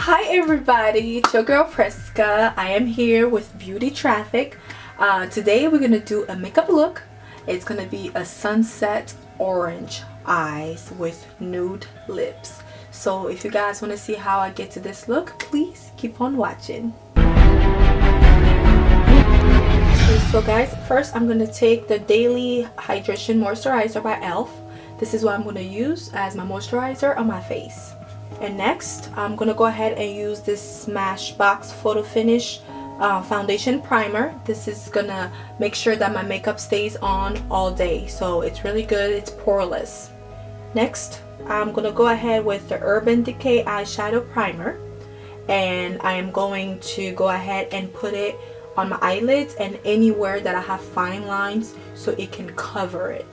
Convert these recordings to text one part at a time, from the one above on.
Hi everybody, it's your girl Preska. I am here with Beauty Traffic. Today we're gonna do a makeup look. It's gonna be a sunset orange eyes with nude lips. So if you guys want to see how I get to this look, please keep on watching. Okay, so guys, first I'm gonna take the Daily Hydration Moisturizer by e.l.f. This is what I'm gonna use as my moisturizer on my face. And next I'm gonna go ahead and use this Smashbox Photo Finish foundation primer. This is gonna make sure that my makeup stays on all day, so it's really good. It's poreless. Next I'm gonna go ahead with the Urban Decay eyeshadow primer, and I am going to go ahead and put it on my eyelids and anywhere that I have fine lines so it can cover it.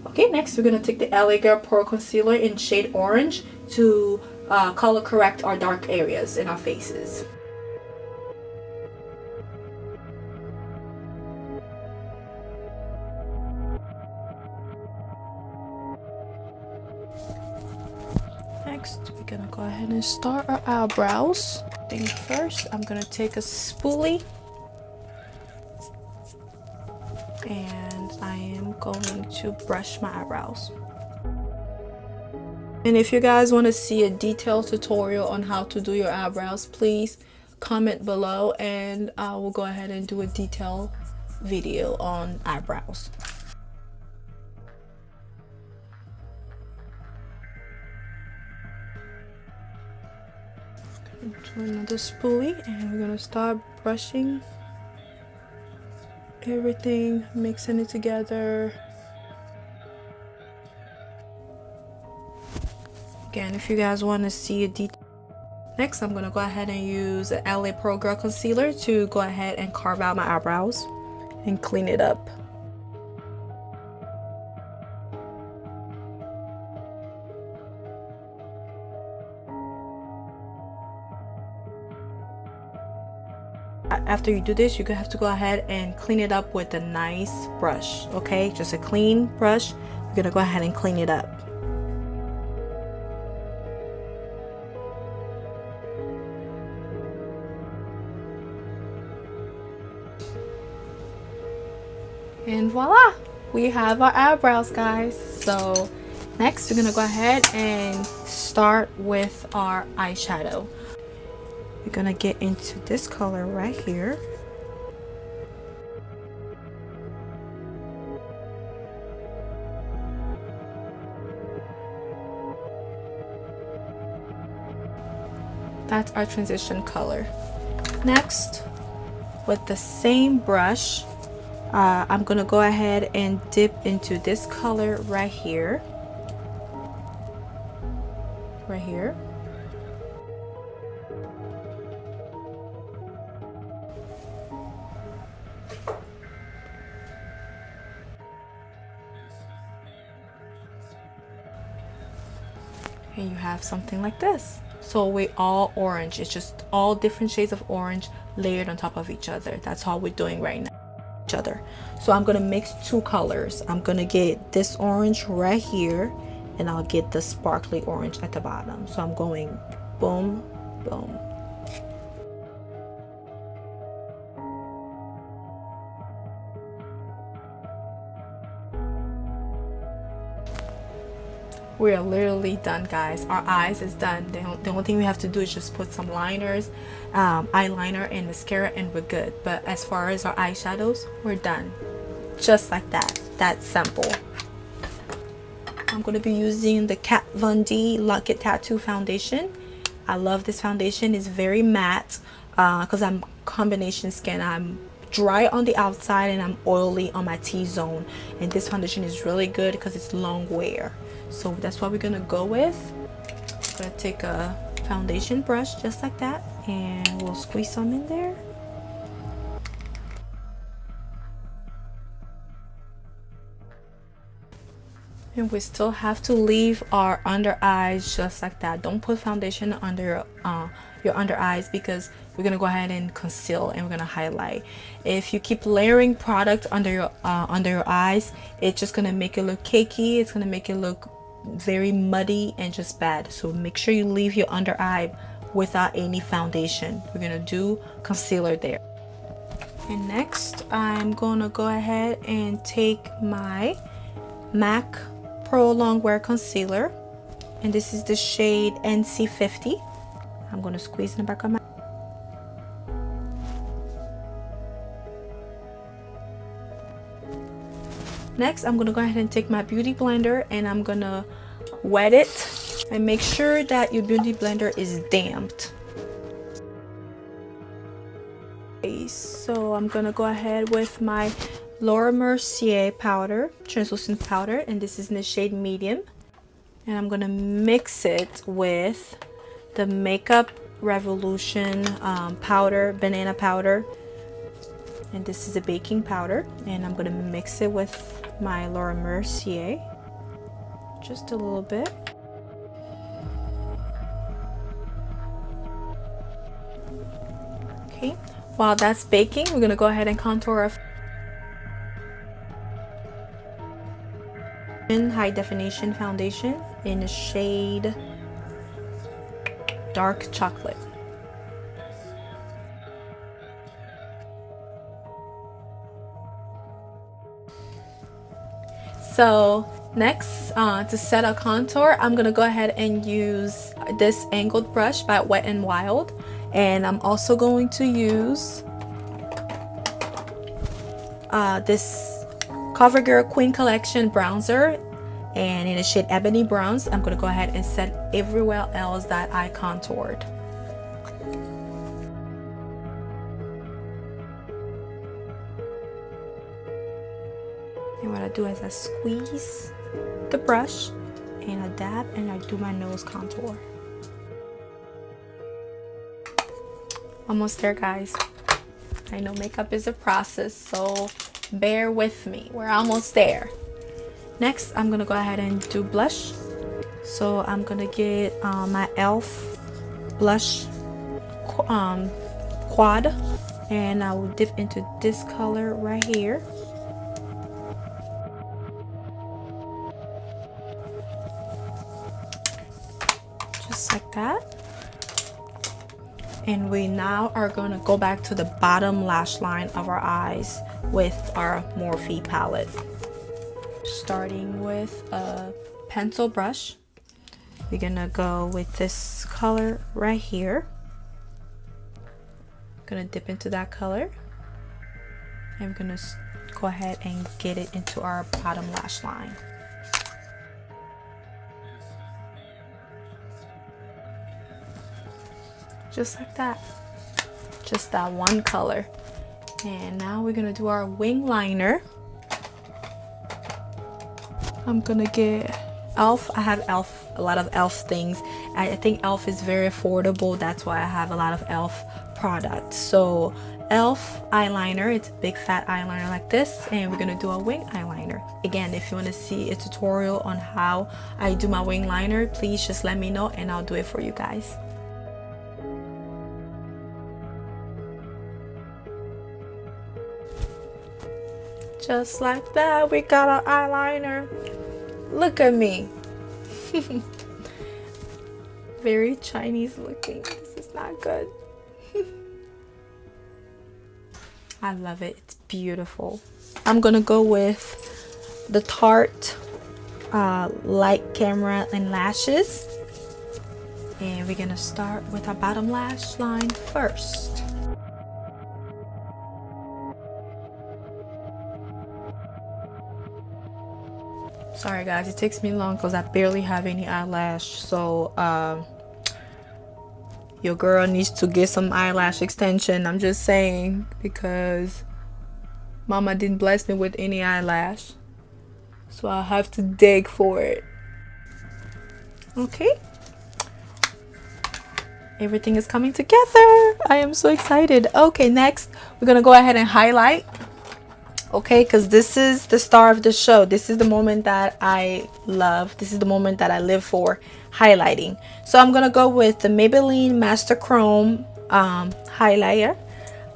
Okay, next we're going to take the LA Girl Pro Concealer in shade Orange to color correct our dark areas in our faces. Next, we're going to go ahead and start our eyebrows. First, I'm going to take a spoolie and I am going to brush my eyebrows. And if you guys want to see a detailed tutorial on how to do your eyebrows, please comment below and I will go ahead and do a detailed video on eyebrows. To another spoolie, and we're gonna start brushing everything, mixing it together. Again, if you guys want to see a detail. Next, I'm gonna go ahead and use the LA Pro Girl Concealer to go ahead and carve out my eyebrows and clean it up. After you do this, you have to go ahead and clean it up with a nice brush, okay? Just a clean brush. You're gonna go ahead and clean it up. And voila, we have our eyebrows, guys. So next we're gonna go ahead and start with our eyeshadow. We're gonna get into this color right here. That's our transition color. Next, with the same brush, I'm gonna go ahead and dip into this color right here. Right here. And you have something like this. So we all orange. It's just all different shades of orange layered on top of each other. That's all we're doing right now. Each other. So I'm gonna mix two colors. I'm gonna get this orange right here, and I'll get the sparkly orange at the bottom. So I'm going boom, boom. We are literally done, guys. Our eyes is done. The only thing we have to do is just put some liners, eyeliner and mascara, and we're good. But as far as our eyeshadows, we're done. Just like that. That's simple. I'm going to be using the Kat Von D Lock It Tattoo foundation. I love this foundation. It's very matte because I'm combination skin. I'm dry on the outside and I'm oily on my T-zone, and this foundation is really good because it's long wear. So that's what we're gonna go with. I'm gonna take a foundation brush just like that, and we'll squeeze some in there. And we still have to leave our under eyes just like that. Don't put foundation under your under eyes, because we're gonna go ahead and conceal and we're gonna highlight. If you keep layering product under your eyes, it's just gonna make it look cakey. It's gonna make it look very muddy and just bad. So make sure you leave your under eye without any foundation. We're gonna do concealer there. And next, I'm gonna go ahead and take my MAC Pro Longwear Concealer, and this is the shade NC50. I'm going to squeeze in the back of my... Next, I'm going to go ahead and take my beauty blender and I'm going to wet it, and make sure that your beauty blender is damped. Okay, so I'm going to go ahead with my Laura Mercier powder, translucent powder, and this is in the shade medium, and I'm gonna mix it with the Makeup Revolution powder, banana powder, and this is a baking powder, and I'm gonna mix it with my Laura Mercier just a little bit. Okay, while that's baking, we're gonna go ahead and contour our high definition foundation in the shade Dark Chocolate. So next, to set a contour, I'm gonna go ahead and use this angled brush by Wet n Wild, and I'm also going to use this CoverGirl Queen Collection bronzer, and in the shade Ebony Bronze. I'm going to go ahead and set everywhere else that I contoured. And what I do is I squeeze the brush and I dab and I do my nose contour. Almost there, guys. I know makeup is a process, so bear with me. We're almost there. Next, I'm gonna go ahead and do blush. So I'm gonna get my e.l.f. blush quad, and I will dip into this color right here. Just like that. And we now are going to go back to the bottom lash line of our eyes with our Morphe palette. Starting with a pencil brush, we're going to go with this color right here. I'm going to dip into that color. And we're going to go ahead and get it into our bottom lash line. Just like that. Just that one color. And now we're gonna do our wing liner. I'm gonna get e.l.f. I have e.l.f. a lot of e.l.f. things. I think e.l.f. is very affordable. That's why I have a lot of e.l.f. products. So e.l.f. eyeliner, it's a big fat eyeliner like this, and we're gonna do a wing eyeliner. Again, if you want to see a tutorial on how I do my wing liner, please just let me know and I'll do it for you guys. Just like that, we got our eyeliner. Look at me. Very Chinese looking. This is not good. I love it. It's beautiful. I'm gonna go with the Tarte Light Camera and Lashes. And we're gonna start with our bottom lash line first. Sorry guys, it takes me long because I barely have any eyelash, so your girl needs to get some eyelash extension. I'm just saying, because mama didn't bless me with any eyelash, so I have to dig for it. Okay, everything is coming together. I am so excited. Okay, next we're gonna go ahead and highlight okay? Because this is the star of the show. This is the moment that I love. This is the moment that I live for, highlighting. So I'm gonna go with the Maybelline Master Chrome highlighter,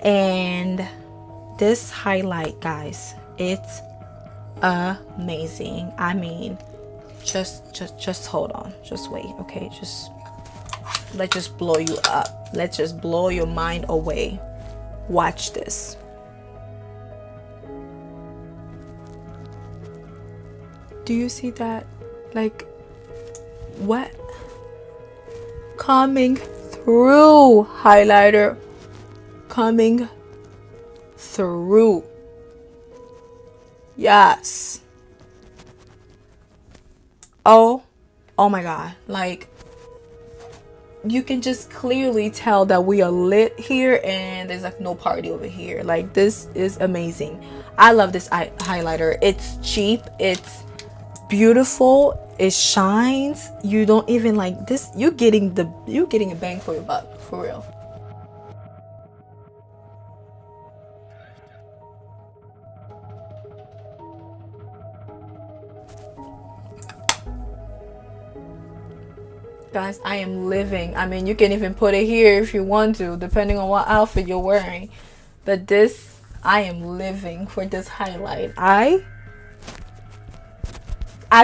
and this highlight, guys, it's amazing. I mean, just hold on, just wait, okay? Let's just blow you up. Let's just blow your mind away. Watch this. Do you see that? Like, what? Coming through, highlighter. Coming through. Yes. Oh my God. Like, you can just clearly tell that we are lit here and there's like no party over here. Like, this is amazing. I love this highlighter. It's cheap, it's beautiful, it shines. You don't even like this. You're getting a bang for your buck, for real. Guys, I am living. I mean, you can even put it here if you want to, depending on what outfit you're wearing. But this, I am living for this highlight. I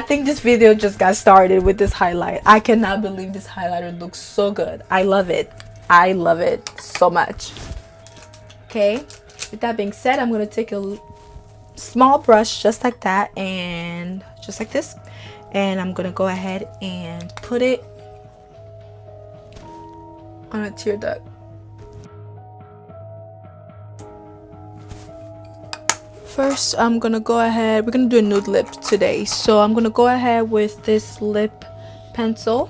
think this video just got started with this highlight. I cannot believe this highlighter looks so good. I love it. I love it so much. Okay, with that being said, I'm going to take a small brush just like that and just like this. And I'm going to go ahead and put it on a tear duct. First, I'm gonna go ahead, we're gonna do a nude lip today, so I'm gonna go ahead with this lip pencil.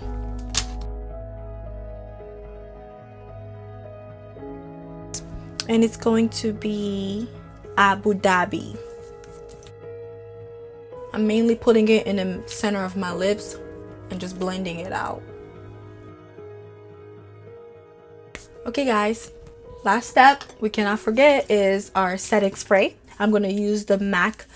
And it's going to be Abu Dhabi. I'm mainly putting it in the center of my lips and just blending it out. Okay guys, last step we cannot forget is our setting spray. I'm going to use the MAC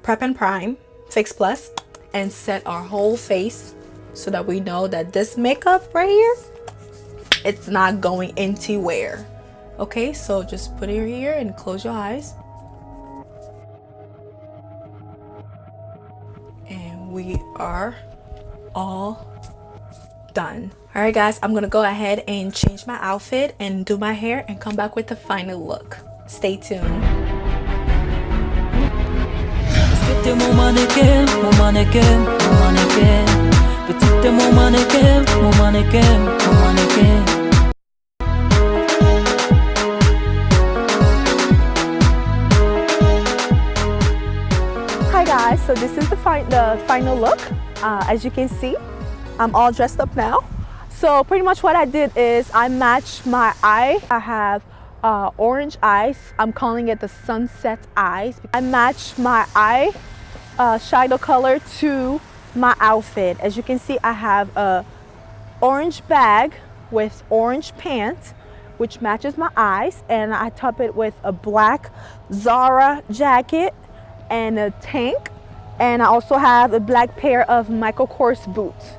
Prep and Prime Fix Plus and set our whole face so that we know that this makeup right here, it's not going anywhere. Okay, so just put it here and close your eyes. And we are all done. All right guys, I'm gonna go ahead and change my outfit and do my hair and come back with the final look. Stay tuned. Mon mannequin, mon mannequin, mon mannequin. Petite mon mannequin, mon mannequin, mon mannequin. Hi guys, so this is the final look. As you can see, I'm all dressed up now. So pretty much what I did is I matched my eye. I have orange eyes. I'm calling it the sunset eyes. I matched my eye shadow color to my outfit. As you can see, I have a orange bag with orange pants, which matches my eyes, and I top it with a black Zara jacket and a tank, and I also have a black pair of Michael Kors boots.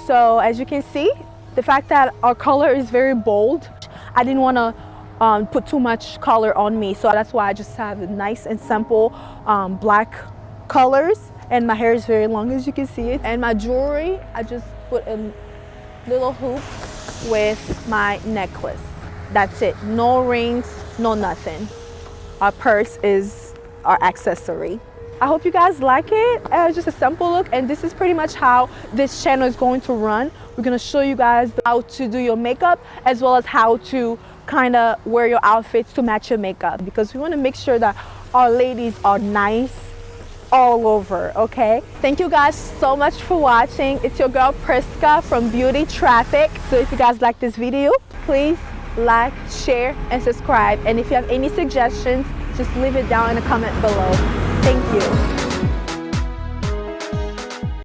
So as you can see, the fact that our color is very bold, I didn't want to put too much color on me, so that's why I just have a nice and simple black colors, and my hair is very long, as you can see it. And my jewelry, I just put a little hoop with my necklace. That's it. No rings, no nothing. Our purse is our accessory. I hope you guys like it. It's just a simple look, and this is pretty much how this channel is going to run. We're going to show you guys how to do your makeup, as well as how to kind of wear your outfits to match your makeup, because we want to make sure that our ladies are nice all over. Okay, thank you guys so much for watching. It's your girl Priska from Beauty Traffic. So if you guys like this video, please like, share, and subscribe. And if you have any suggestions, just leave it down in the comment below. Thank you.